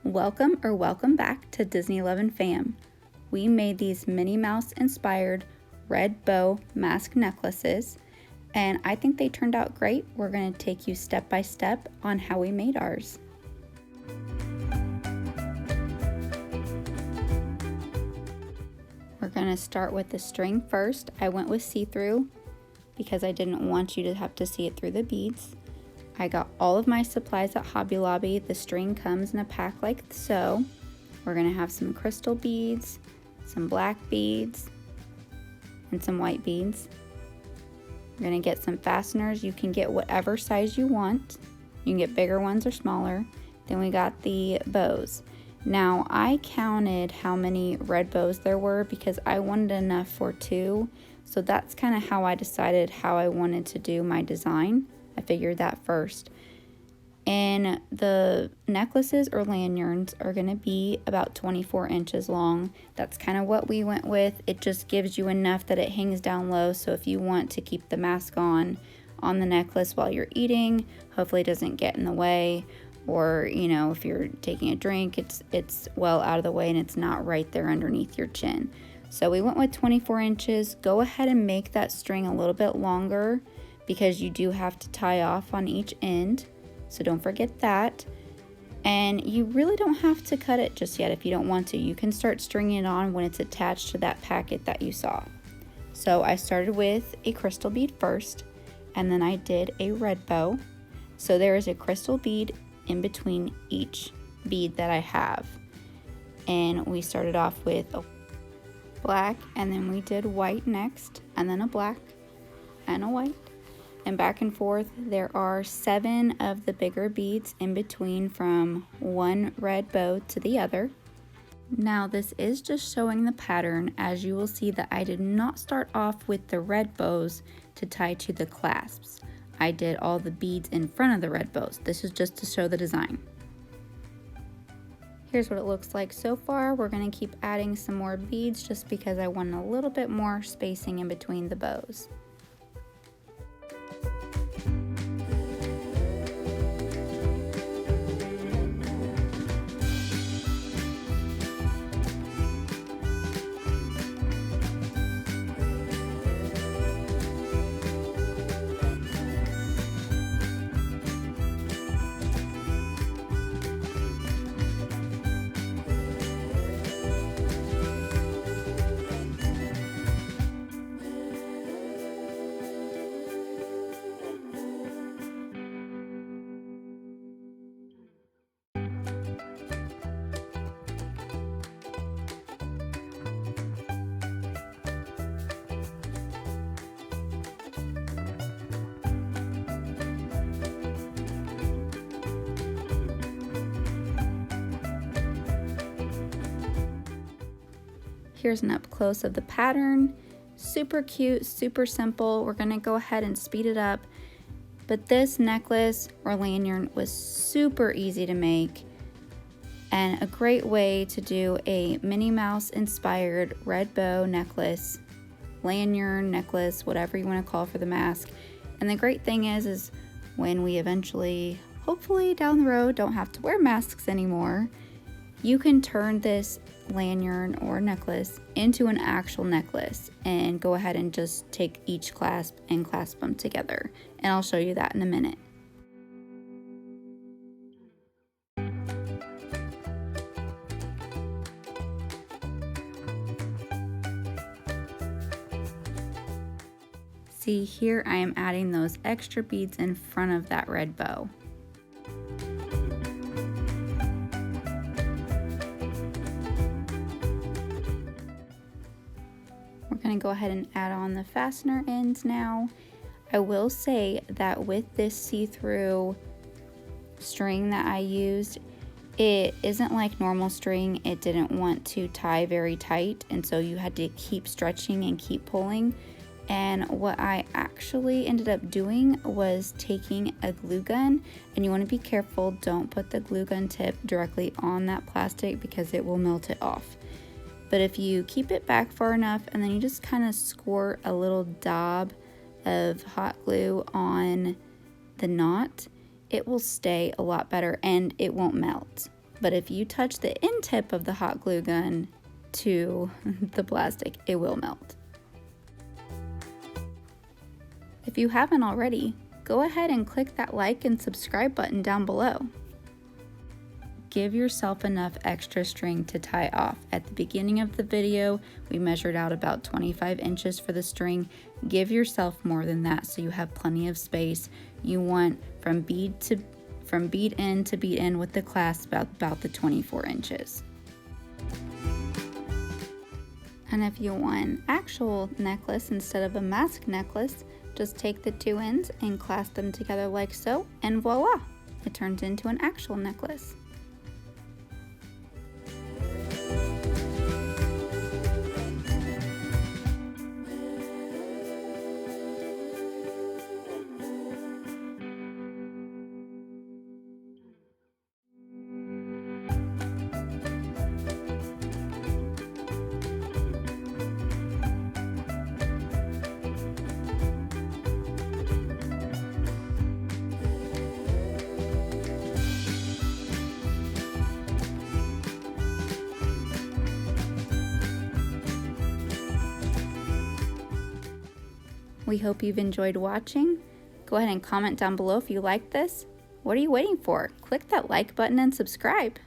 Welcome back to Disneylovinfam. We made these Minnie Mouse inspired red bow mask necklaces, and I think they turned out great. We're going to take you step by step on how we made ours. We're going to start with the string first. I went with see-through because I didn't want you to have to see it through the beads. I got all of my supplies at Hobby Lobby. The string comes in a pack like so. We're gonna have some crystal beads, some black beads, and some white beads. We're gonna get some fasteners. You can get whatever size you want. You can get bigger ones or smaller. Then we got the bows. Now I counted how many red bows there were because I wanted enough for 2. So that's kind of how I decided how I wanted to do my design. I figured that first. And the necklaces or lanyards are going to be about 24 inches long. That's kind of what we went with. It just gives you enough that it hangs down low, so if you want to keep the mask on the necklace while you're eating, hopefully it doesn't get in the way, or if you're taking a drink, it's well out of the way and it's not right there underneath your chin. So we went with 24 inches. Go ahead and make that string a little bit longer because you do have to tie off on each end, so don't forget that. And you really don't have to cut it just yet if you don't want to. You can start stringing it on when it's attached to that packet that you saw. So I started with a crystal bead first, and then I did a red bow. So there is a crystal bead in between each bead that I have. And we started off with a black, and then we did white next, and then a black and a white. And back and forth, there are 7 of the bigger beads in between from one red bow to the other. Now this is just showing the pattern, as you will see that I did not start off with the red bows to tie to the clasps. I did all the beads in front of the red bows. This is just to show the design. Here's what it looks like so far. We're going to keep adding some more beads just because I want a little bit more spacing in between the bows. Here's an up close of the pattern. Super cute, super simple. We're gonna go ahead and speed it up. But this necklace or lanyard was super easy to make and a great way to do a Minnie Mouse inspired red bow necklace, lanyard, necklace, whatever you want to call for the mask. And the great thing is when we eventually, hopefully down the road, don't have to wear masks anymore, you can turn this lanyard or necklace into an actual necklace and go ahead and just take each clasp and clasp them together. And I'll show you that in a minute. See, here I am adding those extra beads in front of that red bow. Going to go ahead and add on the fastener ends now. I will say that with this see-through string that I used, it isn't like normal string. It didn't want to tie very tight, and so you had to keep stretching and keep pulling. And what I actually ended up doing was taking a glue gun, and you want to be careful, don't put the glue gun tip directly on that plastic because it will melt it off. But if you keep it back far enough and then you just kind of squirt a little dab of hot glue on the knot, it will stay a lot better and it won't melt. But if you touch the end tip of the hot glue gun to the plastic, it will melt. If you haven't already, go ahead and click that like and subscribe button down below. Give yourself enough extra string to tie off. At the beginning of the video, we measured out about 25 inches for the string. Give yourself more than that so you have plenty of space. You want from bead end to bead end with the clasp about the 24 inches. And if you want an actual necklace instead of a mask necklace, just take the two ends and clasp them together like so, and voila! It turns into an actual necklace. We hope you've enjoyed watching. Go ahead and comment down below if you like this. What are you waiting for? Click that like button and subscribe.